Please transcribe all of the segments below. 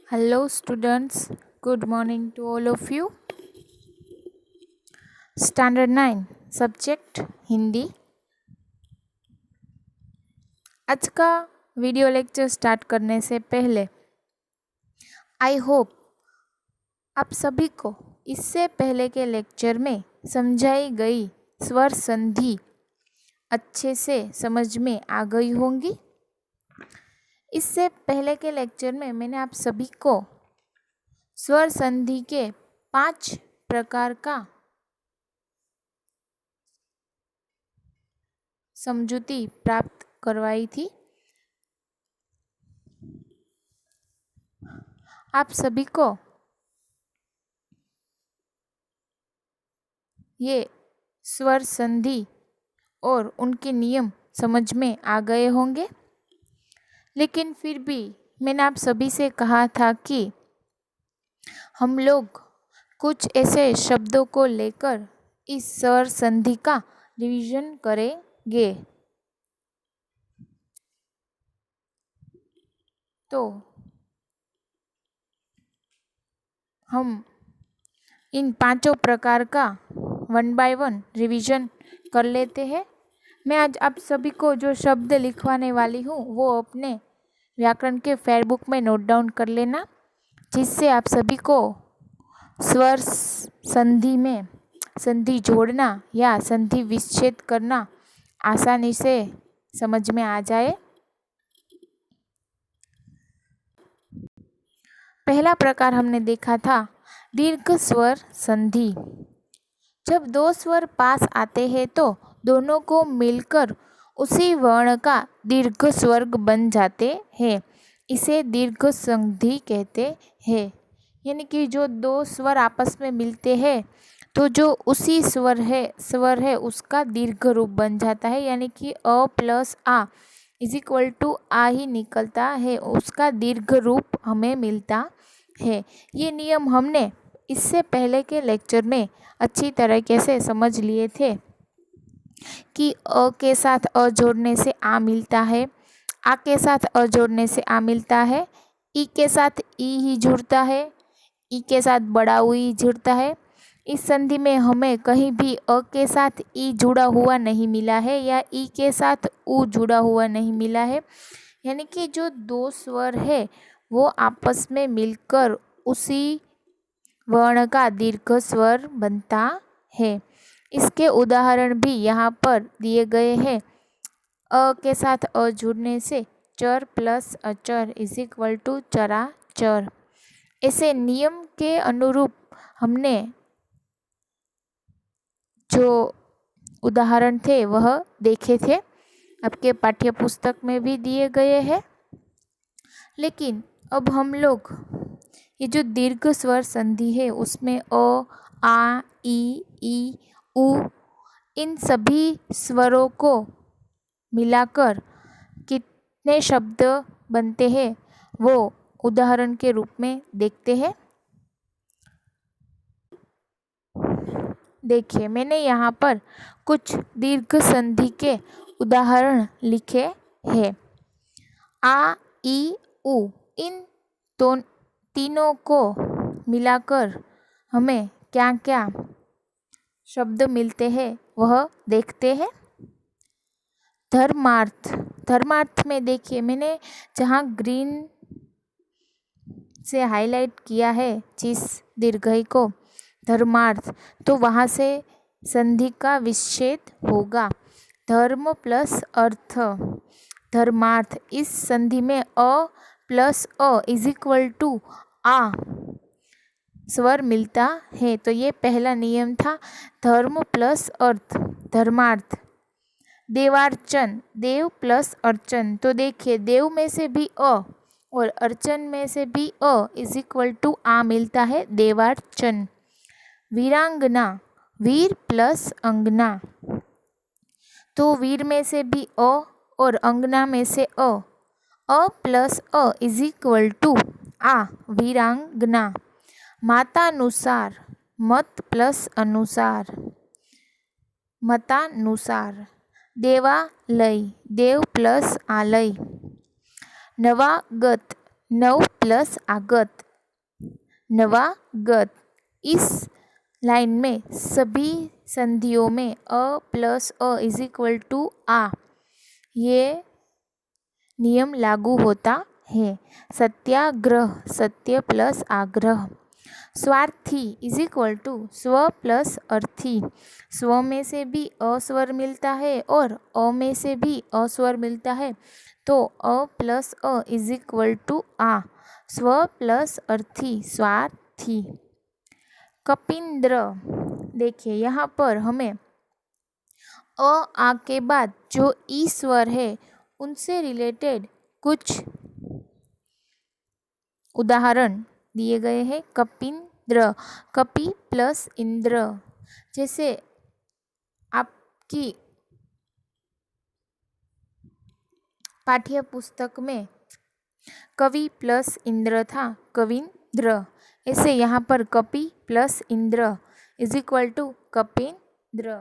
Hello, students. Good morning to all of you. Standard 9, subject Hindi. आज का video lecture start करने से पहले आई होप आप सभी को इससे पहले के लेक्चर में समझाई गई स्वर संधि अच्छे से समझ में आ गई होंगी। इससे पहले के लेक्चर में मैंने आप सभी को स्वर संधि के 5 प्रकार का समझूती प्राप्त करवाई थी। आप सभी को ये स्वर संधि और उनके नियम समझ में आ गए होंगे, लेकिन फिर भी मैंने आप सभी से कहा था कि हम लोग कुछ ऐसे शब्दों को लेकर इस स्वर संधि का रिवीजन करेंगे। तो हम इन 5 प्रकार का 1 बाय 1 रिवीजन कर लेते हैं। मैं आज आप सभी को जो शब्द लिखवाने वाली हूँ वो अपने व्याकरण के फेयरबुक में नोट डाउन कर लेना, जिससे आप सभी को स्वर संधि में संधि जोड़ना या संधि विच्छेद करना आसानी से समझ में आ जाए। पहला प्रकार हमने देखा था दीर्घ स्वर संधि। जब दो स्वर पास आते हैं तो दोनों को मिलकर उसी वर्ण का दीर्घ स्वर बन जाते हैं। इसे दीर्घ संधि कहते हैं। यानी कि जो दो स्वर आपस में मिलते हैं तो जो उसी स्वर है उसका दीर्घ रूप बन जाता है। यानी कि अ प्लस आ इज इक्वल टू आ ही निकलता है, उसका दीर्घ रूप हमें मिलता है। ये नियम हमने इससे पहले के लेक्चर में अच्छी तरीके से समझ लिए थे कि अ के साथ अ जोड़ने से आ मिलता है, आ के साथ अ जोड़ने से आ मिलता है, ई के साथ ई ही जुड़ता है, ई के साथ बड़ा ऊ ही जुड़ता है। इस संधि में हमें कहीं भी अ के साथ ई जुड़ा हुआ नहीं मिला है या ई के साथ ऊ जुड़ा हुआ नहीं मिला है। यानी कि जो दो स्वर है वो आपस में मिलकर उसी वर्ण का दीर्घ स्वर बनता है। इसके उदाहरण भी यहाँ पर दिए गए हैं। अ के साथ अ जुड़ने से चर प्लस अचर इज इक्वल टू चराचर। ऐसे नियम के अनुरूप हमने जो उदाहरण थे वह देखे थे, आपके पाठ्य पुस्तक में भी दिए गए हैं। लेकिन अब हम लोग ये जो दीर्घ स्वर संधि है उसमें अ, आ, ई, उ इन सभी स्वरों को मिलाकर कितने शब्द बनते हैं वो उदाहरण के रूप में देखते हैं। देखिए, मैंने यहाँ पर कुछ दीर्घ संधि के उदाहरण लिखे हैं। आ, ई, उ इन तीनों को मिलाकर हमें क्या क्या शब्द मिलते हैं वह देखते हैं। धर्मार्थ, धर्मार्थ में देखिए मैंने जहाँ ग्रीन से हाईलाइट किया है जिस दीर्घई को धर्मार्थ, तो वहाँ से संधि का विच्छेद होगा। धर्म प्लस अर्थ, धर्मार्थ, इस संधि में अ प्लस अ इज इक्वल टू आ स्वर मिलता है। तो ये पहला नियम था, धर्म प्लस अर्थ, धर्मार्थ। देवार्चन, देव प्लस अर्चन, तो देखिए देव में से भी अ और अर्चन में से भी अ इज इक्वल टू आ मिलता है, देवार्चन। वीरांगना, वीर प्लस अंगना, तो वीर में से भी अ और अंगना में से अ प्लस अ इज इक्वल टू आ, वीरांगना। मातानुसार, मत प्लस अनुसार, मतानुसार। देवालय, देव प्लस आलय। नवागत, नव प्लस आगत, नवागत। इस लाइन में सभी संधियों में अ प्लस अ इज इक्वल टू आ, ये नियम लागू होता है। सत्याग्रह, सत्य प्लस आग्रह। स्वार्थी इज इक्वल टू स्व प्लस अर्थी। स्व में से भी अस्वर मिलता है और अ में से भी अस्वर मिलता है, तो अ प्लस अ इज इक्वल टू आ, स्व प्लस अर्थी, स्वार्थी। कपिंद्र, देखिए यहाँ पर हमें अ आ के बाद जो ई स्वर है उनसे रिलेटेड कुछ उदाहरण दिए गए हैं। कपिंद्र, कपि प्लस इंद्र। जैसे आपकी पाठ्य पुस्तक में कवि प्लस इंद्र था, कविंद्र। ऐसे यहाँ पर कपि प्लस इंद्र इज इक्वल टू कपिंद्र।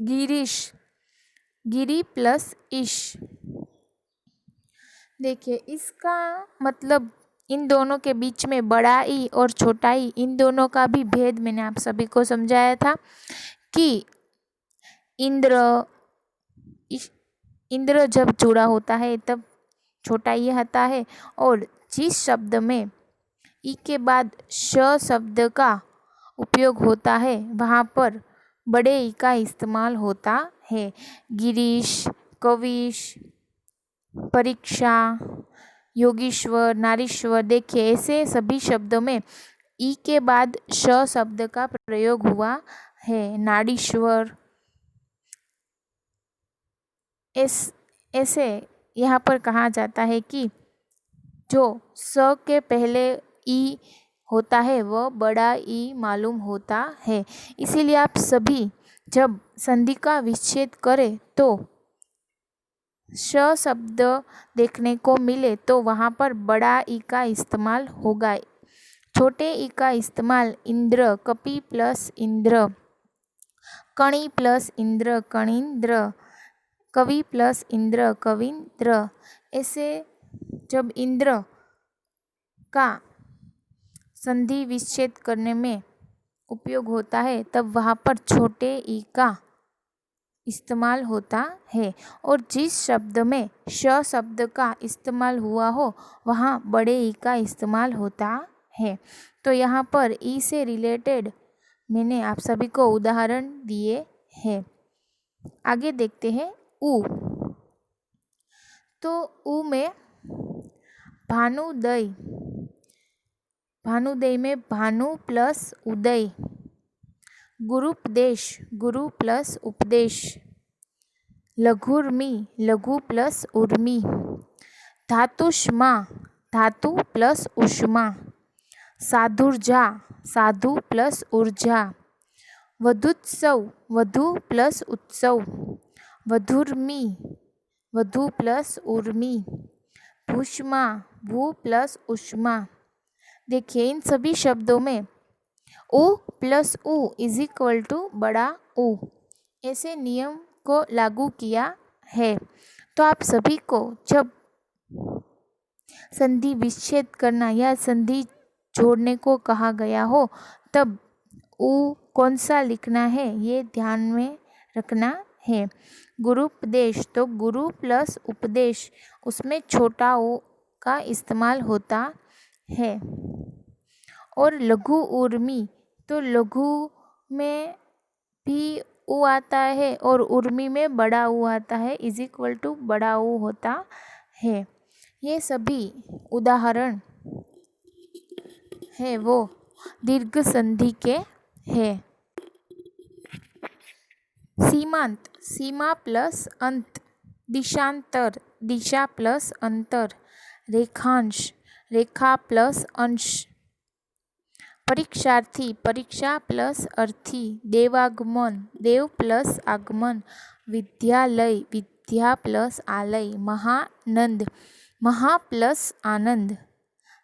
गिरीश, गिरी प्लस ईश। देखिए इसका मतलब इन दोनों के बीच में बड़ा ई और छोटा ई, इन दोनों का भी भेद मैंने आप सभी को समझाया था कि इंद्र, इंद्र जब जुड़ा होता है तब छोटा ई आता है, और जिस शब्द में ई के बाद श शब्द का उपयोग होता है वहाँ पर बड़े ई का इस्तेमाल होता है। गिरीश, कविश, परीक्षा, योगीश्वर, नारीश्वर। देखिए ऐसे सभी शब्दों में ई के बाद श शब्द का प्रयोग हुआ है। नाडीश्वर, ऐसे यहाँ पर कहा जाता है कि जो स के पहले ई होता है वह बड़ा ई मालूम होता है। इसीलिए आप सभी जब संधि का विच्छेद करें तो श शब्द देखने को मिले तो वहाँ पर बड़ा ई का इस्तेमाल होगा। छोटे ई का इस्तेमाल इंद्र, कपि प्लस इंद्र, कणि प्लस इंद्र, कणिंद्र, कवि प्लस इंद्र, कविंद्र। ऐसे जब इंद्र का संधि विच्छेद करने में उपयोग होता है तब वहाँ पर छोटे ई का इस्तेमाल होता है, और जिस शब्द में श शब्द का इस्तेमाल हुआ हो वहाँ बड़े ई का इस्तेमाल होता है। तो यहाँ पर ई से रिलेटेड मैंने आप सभी को उदाहरण दिए हैं। आगे देखते हैं उ। तो उ में भानुदय, भानुदय में भानु प्लस उदय। गुरुपदेश, गुरु प्लस उपदेश। लघुर्मी, लघु प्लस उर्मी। धातुष्मा, धातु प्लस उष्मा। साधुर्जा, साधु प्लस ऊर्जा। वधुत्सव, वधु प्लस उत्सव। वधुर्मी, वधु प्लस उर्मी। भूष्मा, भू प्लस उष्मा। देखिए इन सभी शब्दों में उ प्लस उ इज इक्वल टू बड़ा उ, ऐसे नियम को लागू किया है। तो आप सभी को जब संधि विच्छेद करना या संधि जोड़ने को कहा गया हो तब उ कौन सा लिखना है ये ध्यान में रखना है। गुरुपदेश, तो गुरु प्लस उपदेश, उसमें छोटा उ का इस्तेमाल होता है। और लघु उर्मी, तो लघु में भी उ आता है और उर्मी में बड़ा उ आता है, इज इक्वल टू बड़ा उ होता है। ये सभी उदाहरण है वो दीर्घ संधि के हैं। सीमांत, सीमा प्लस अंत। दिशांतर, दिशा प्लस अंतर। रेखांश, रेखा प्लस अंश। परीक्षार्थी, परीक्षा प्लस अर्थी। देवागमन, देव प्लस आगमन। विद्यालय, विद्या प्लस आलय। महानंद, महा प्लस आनंद।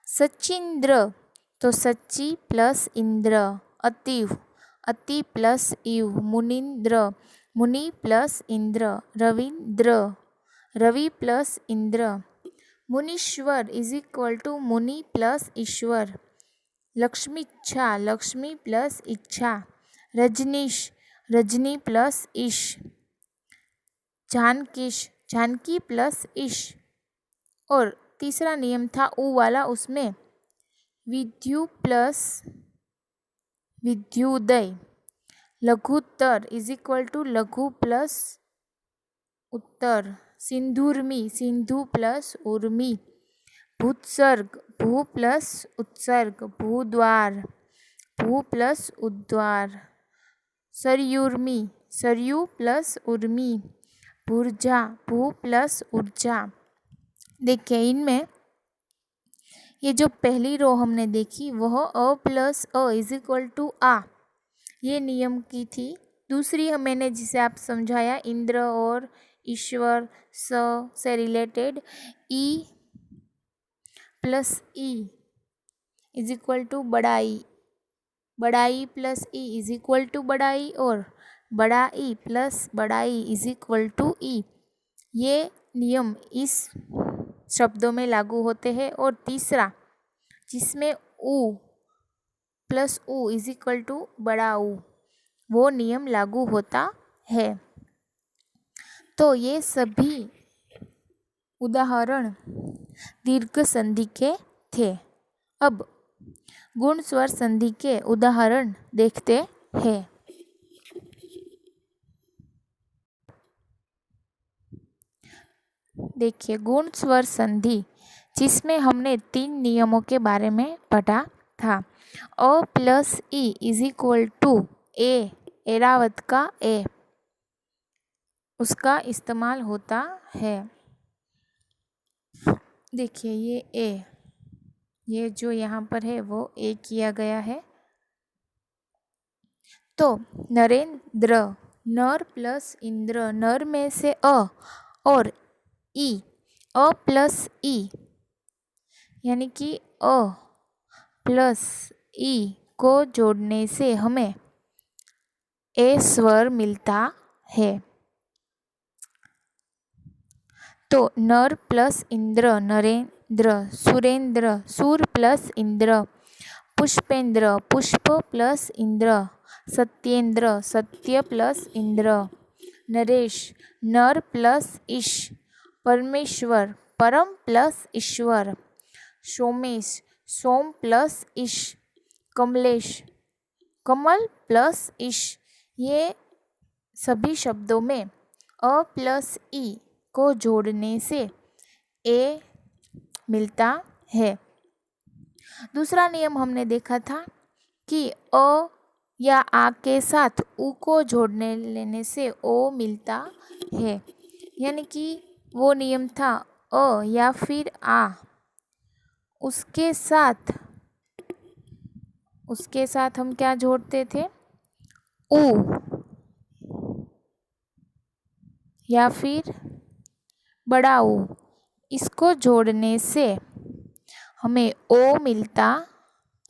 सचिंद्र, तो सच्ची प्लस इंद्र। अतीव, अति प्लस इव। मुनीन्द्र, मुनि plus Indra. Ravindra, Ravi plus Indra. Munishwar is equal to मुनि प्लस ईश्वर। लक्ष्मीच्छा लक्ष्मी प्लस इच्छा। रजनीश रजनी प्लस ईश। जानकीश जानकी प्लस ईश। और तीसरा नियम था ऊ वाला, उसमें विद्यु प्लस विद्युदय। लघुत्तर इज इक्वल टू लघु प्लस उत्तर। सिंधुर्मी सिंधु प्लस उर्मी। भूत्सर्ग भू प्लस उत्सर्ग। भूद्वार भू प्लस उद्वार। सरयुर्मी सरयू प्लस उर्मी। भूर्जा भू प्लस ऊर्जा। देखिए इनमें ये जो पहली रो हमने देखी वह अ प्लस अ इज इक्वल टू आ, ये नियम की थी। दूसरी मैंने जिसे आप समझाया इंद्र और ईश्वर स से related E plus E is equal to बड़ाई। बड़ाई plus E is equal to बड़ाई और बड़ा ई प्लस बड़ाई इज इक्वल टू ई, ये नियम इस शब्दों में लागू होते हैं। और तीसरा जिसमें ऊ प्लस ऊ इज इक्वल टू बड़ा ऊ, वो नियम लागू होता है। तो ये सभी उदाहरण दीर्घ संधि के थे। अब गुण स्वर संधि के उदाहरण देखते हैं। देखिए गुण स्वर संधि जिसमें हमने 3 नियमों के बारे में पढ़ा था। अ plus E is equal to ए, एरावत का ए, उसका इस्तेमाल होता है। देखिए ये जो यहाँ पर है वो ए किया गया है। तो नरेंद्र नर प्लस इंद्र, नर में से अ और ई, अ प्लस ई यानी कि अ प्लस ई को जोड़ने से हमें ए स्वर मिलता है। तो नर प्लस इंद्र नरेंद्र। सुरेंद्र सुर प्लस इंद्र। पुष्पेंद्र पुष्प प्लस इंद्र। सत्येंद्र सत्य प्लस इंद्र। नरेश नर प्लस ईश। परमेश्वर परम प्लस ईश्वर। सोमेश सोम प्लस ईश। कमलेश कमल प्लस ईश। ये सभी शब्दों में अ प्लस ई को जोड़ने से ए मिलता है। दूसरा नियम हमने देखा था कि अ या आ के साथ उ को जोड़ने लेने से ओ मिलता है, यानी कि वो नियम था अ या फिर आ, उसके साथ हम क्या जोड़ते थे, उ या फिर बड़ा ऊ, इसको जोड़ने से हमें ओ मिलता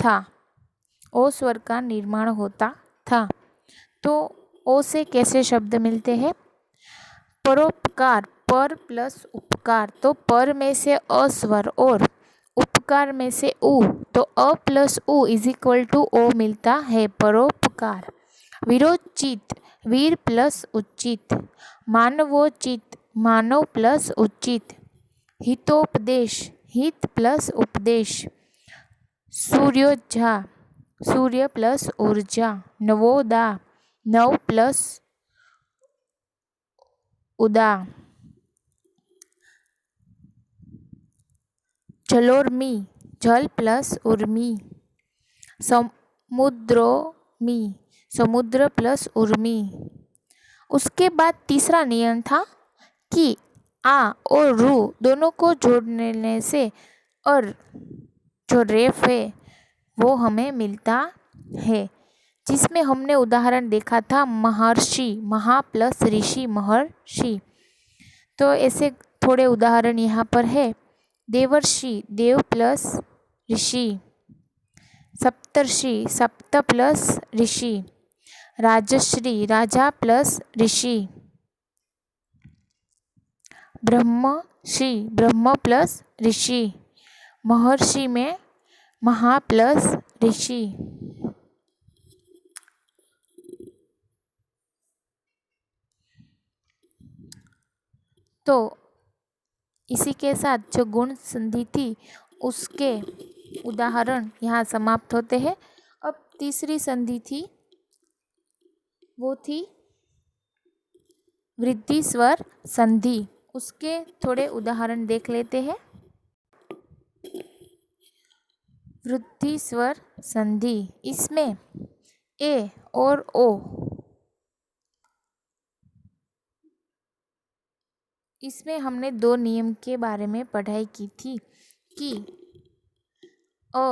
था, ओ स्वर का निर्माण होता था। तो ओ से कैसे शब्द मिलते हैं, परोपकार पर प्लस उपकार, तो पर में से अ स्वर और उपकार में से उ, तो अ प्लस उ इज इक्वल टू ओ मिलता है, परोपकार। विरोचित वीर प्लस उचित। मानवोचित मानव प्लस उचित। हितोपदेश हित प्लस उपदेश। सूर्योज्झा सूर्य प्लस ऊर्जा। नवोदा नव प्लस उदा। जलोर्मी जल प्लस उर्मी। समुद्रोमी समुद्र प्लस उर्मी। उसके बाद तीसरा नियम था कि आ और रू दोनों को जोड़ने से और जो रेफ है वो हमें मिलता है, जिसमें हमने उदाहरण देखा था महर्षि, महा प्लस ऋषि महर्षि। तो ऐसे थोड़े उदाहरण यहाँ पर है। देवर्षि देव प्लस ऋषि। सप्तर्षि सप्त प्लस ऋषि। राजश्री राजा प्लस ऋषि। ब्रह्मषि, ब्रह्म प्लस ऋषि। महर्षि में महा प्लस ऋषि। तो इसी के साथ जो गुण संधि थी उसके उदाहरण यहाँ समाप्त होते हैं। अब तीसरी संधि थी, वो थी वृद्धि स्वर संधि। उसके थोड़े उदाहरण देख लेते हैं। वृद्धि स्वर संधि, इसमें ए और ओ, इसमें हमने दो नियम के बारे में पढ़ाई की थी कि अ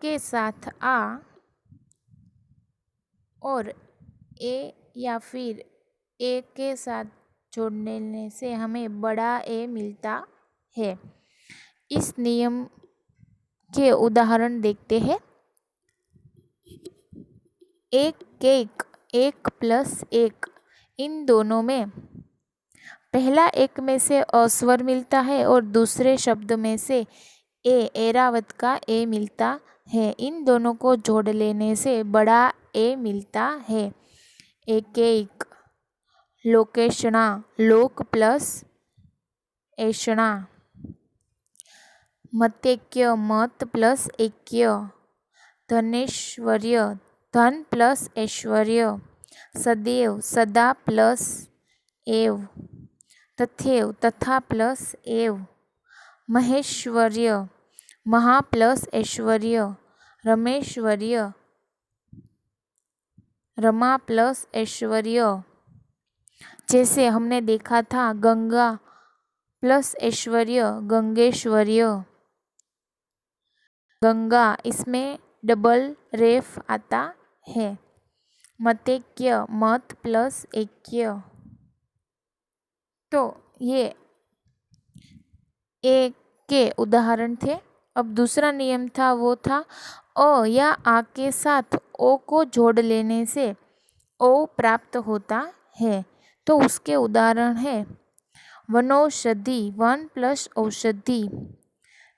के साथ आ और ए या फिर ए के साथ जोड़ने से हमें बड़ा ए मिलता है। इस नियम के उदाहरण देखते हैं। एक केक, एक प्लस एक, इन दोनों में पहला एक में से अस्वर मिलता है और दूसरे शब्द में से एरावत का ए मिलता है। इन दोनों को जोड़ लेने से बड़ा ए मिलता है। एक एक, लोकेशना, लोक प्लस ऐषणा। मतेक्य, मत प्लस ऐक्य। धनेश्वर्य, धन प्लस ऐश्वर्य। सदैव, सदा प्लस एव। तथैव, तथा प्लस एव। महेश्वर्य, महा प्लस ऐश्वर्य। रमेश्वर्य, रमा प्लस ऐश्वर्य। जैसे हमने देखा था गंगा प्लस ऐश्वर्य, गंगेश्वर्य। गंगा, इसमें डबल रेफ आता है। मतेक्य, मत प्लस ऐक्य। तो ये ए के उदाहरण थे। अब दूसरा नियम था, वो था अ या आ के साथ ओ को जोड़ लेने से ओ प्राप्त होता है। तो उसके उदाहरण है वनौषधि, वन प्लस औषधि।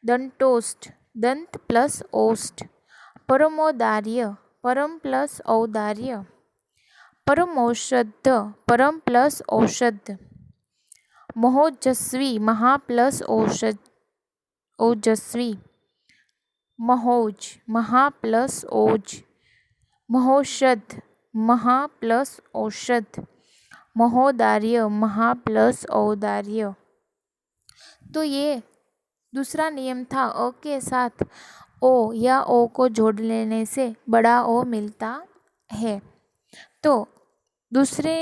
दंतोष्ठ, दंत प्लस ओष्ठ। परमोदार्य, परम प्लस औदार्य। परमौषध, परम प्लस औषध। महोजस्वी, महा प्लस औषध ओजस्वी। महोज, महा प्लस ओज। महोषध, महा प्लस औषध। महोदार्य, महा प्लस औदार्य। तो ये दूसरा नियम था, अ के साथ ओ या ओ को जोड़ लेने से बड़ा ओ मिलता है। तो दूसरे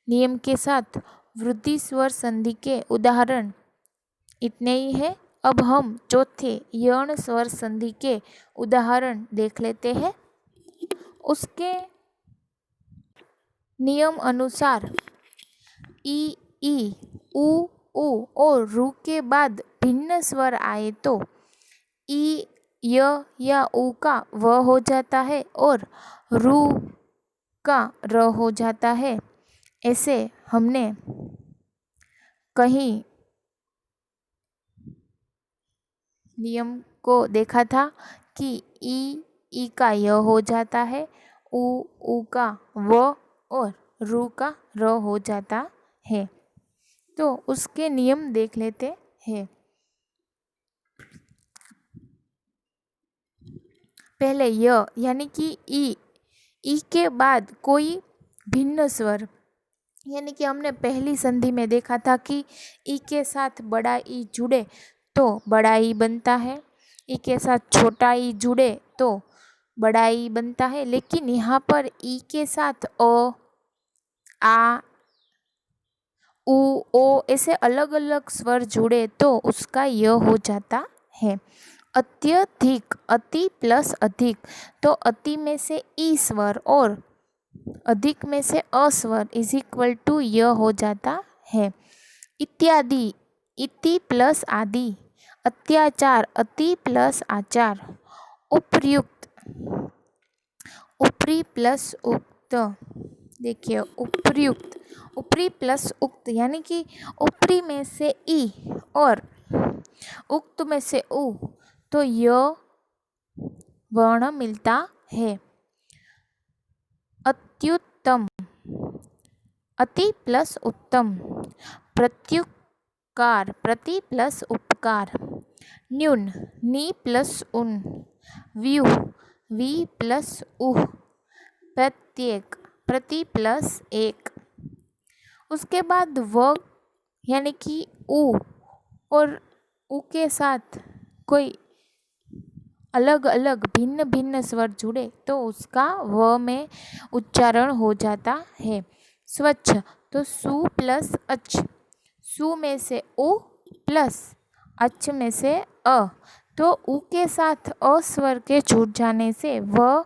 नियम के साथ वृद्धि स्वर संधि के उदाहरण इतने ही है। अब हम चौथे यण स्वर संधि के उदाहरण देख लेते हैं। उसके नियम अनुसार ई, उ, और रू के बाद भिन्न स्वर आए तो ई, य या उ का व हो जाता है और रू का र हो जाता है। ऐसे हमने कहीं नियम को देखा था कि ई का य हो जाता है, उ का व और रू का र हो जाता है। तो उसके नियम देख लेते हैं। पहले य यानी कि ई के बाद कोई भिन्न स्वर, यानी कि हमने पहली संधि में देखा था कि ई के साथ बड़ा ई जुड़े तो बड़ा ई बनता है, ई के साथ छोटा ई जुड़े तो बड़ा ई बनता है। लेकिन यहाँ पर ई के साथ अ, आ, उ, ओ ऐसे अलग अलग स्वर जुड़े तो उसका य हो जाता है। अत्यधिक, अति प्लस अधिक, तो अति में से ई स्वर और अधिक में से अस्वर इज इक्वल टू य हो जाता है। इत्यादि, इति प्लस आदि, अत्याचार, अति प्लस आचार। उपयुक्त, उपरी प्लस उक्त। देखिए उपयुक्त, उपरी प्लस उक्त यानी कि उपरी में से ई और उक्त में से उ, तो य वर्ण मिलता है। अत्युत्तम, अति प्लस उत्तम। प्रत्युपकार, प्रति प्लस उपकार। न्यून, नी प्लस उन। व्यूह, वी प्लस उह। प्रत्येक, प्रति प्लस एक। उसके बाद व यानी कि उ और उ के साथ कोई अलग अलग भिन्न भिन्न स्वर जुड़े तो उसका व में उच्चारण हो जाता है। स्वच्छ, तो सु प्लस अच, सु में से उ प्लस अच में से अ, तो उ के साथ अ स्वर के जुड़ जाने से व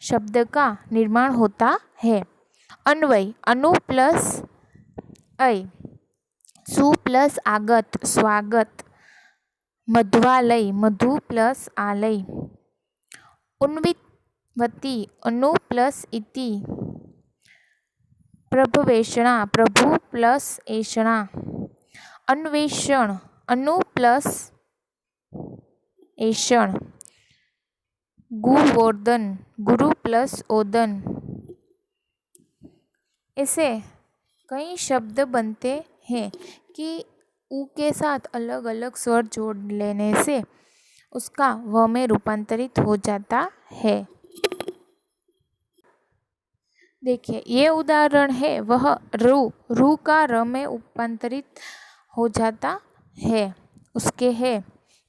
शब्द का निर्माण होता है। अन्वय, अनु प्लस अय, सु प्लस आगत, स्वागत। मध्वालय, मधु प्लस आलय। उन्वितवती, अनु प्लस इति। प्रभवेषणा, प्रभु प्लस ऐषणा। अन्वेषण, अनु प्लस ऐषण। गुवर्धन, गुरु प्लस ओदन। ऐसे कई शब्द बनते हैं कि उ के साथ अलग अलग स्वर जोड़ लेने से उसका व में रूपांतरित हो जाता है। देखिए ये उदाहरण है वह रु, रु का र में रूपांतरित हो जाता है। उसके है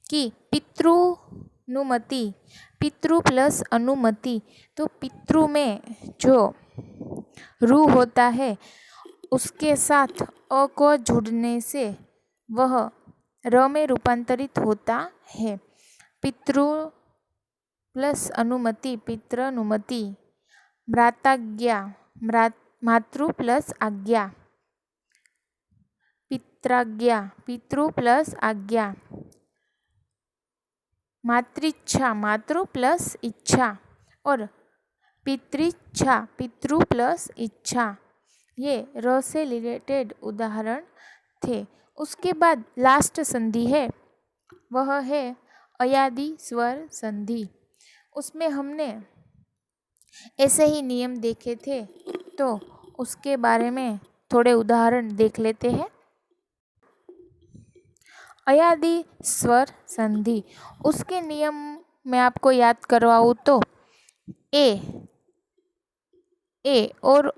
कि पितृनुमति, पितृ प्लस अनुमति, तो पितृ में जो रु होता है उसके साथ अ को जुड़ने से वह र में रूपांतरित होता है। पितृ प्लस अनुमति, पितृनुमति। भ्राताज्ञा, मातृ प्लस आज्ञा। पित्राज्ञा, पितृ प्लस आज्ञा। मातृच्छा, मातृ प्लस इच्छा और पितृच्छा, पितृ प्लस इच्छा। ये र से रिलेटेड उदाहरण थे। उसके बाद लास्ट संधि है वह है अयादि स्वर संधि। उसमें हमने ऐसे ही नियम देखे थे तो उसके बारे में थोड़े उदाहरण देख लेते हैं। अयादि स्वर संधि, उसके नियम मैं आपको याद करवाऊँ तो ए और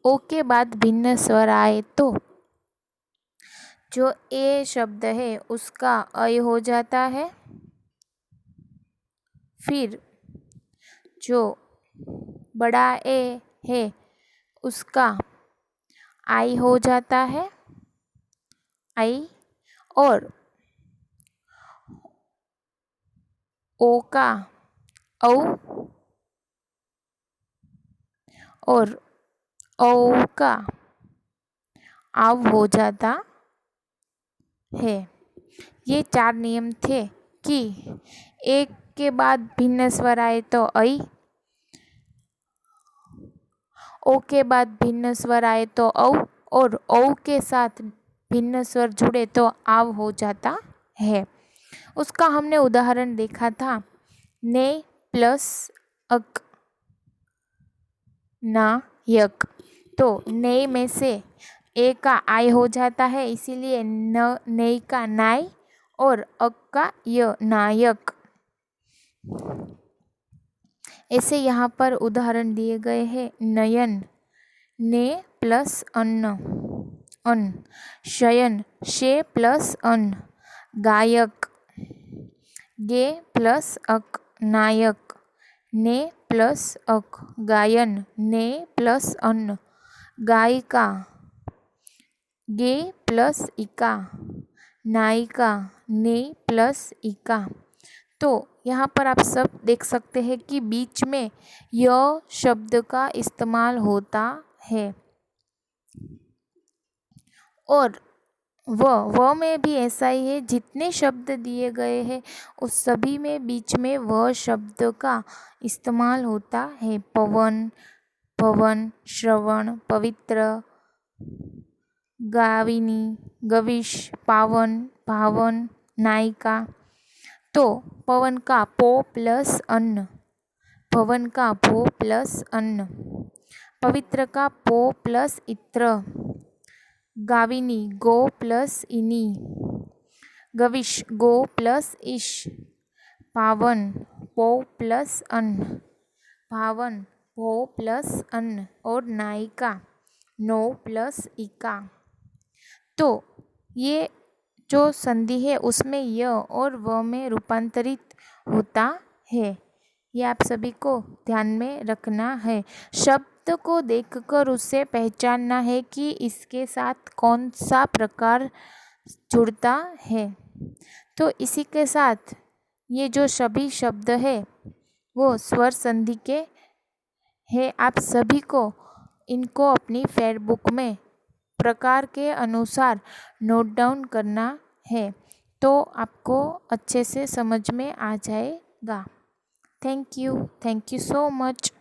ओ के बाद भिन्न स्वर आए तो जो ए शब्द है उसका अय हो जाता है। फिर जो बड़ा ए है उसका आई हो जाता है, आई। और ओ का औ और औ का आव हो जाता है। ये 4 नियम थे कि एक के बाद भिन्न स्वर आए तो ऐ, ओ के बाद भिन्न स्वर आए तो औ और औ के साथ भिन्न स्वर जुड़े तो आव हो जाता है। उसका हमने उदाहरण देखा था ने प्लस अक, ना यक। तो ने में से ए का आय हो जाता है इसीलिए न ने का नाय और अक का य, नायक। ऐसे यहाँ पर उदाहरण दिए गए हैं नयन, ने प्लस अन्न, अन। शयन, शे प्लस अन। गायक, गे प्लस अक, नायक। ने प्लस अक, गायन, ने प्लस अन्न। गायिका, गे प्लस इका। नायिका, ने प्लस इका। तो यहाँ पर आप सब देख सकते हैं कि बीच में य शब्द का इस्तेमाल होता है और व में भी ऐसा ही है। जितने शब्द दिए गए हैं उस सभी में बीच में व शब्द का इस्तेमाल होता है। पवन, भवन, श्रवण, पवित्र, गाविनी, गविश, पावन, भावन, नायिका। तो पवन का पो प्लस अन्न, भवन का भो प्लस अन्न, पवित्र का पो प्लस इत्र, गाविनी गो प्लस इनी, गविश गो प्लस इश, पावन पो प्लस अन्न, भावन भो प्लस अन्न और नायिका नो प्लस इका। तो ये जो संधि है उसमें य और व में रूपांतरित होता है। ये आप सभी को ध्यान में रखना है। शब्द को देखकर उसे पहचानना है कि इसके साथ कौन सा प्रकार जुड़ता है। तो इसी के साथ ये जो सभी शब्द है वो स्वर संधि के है। आप सभी को इनको अपनी फेयर बुक में प्रकार के अनुसार नोट डाउन करना है, तो आपको अच्छे से समझ में आ जाएगा। Thank you so much.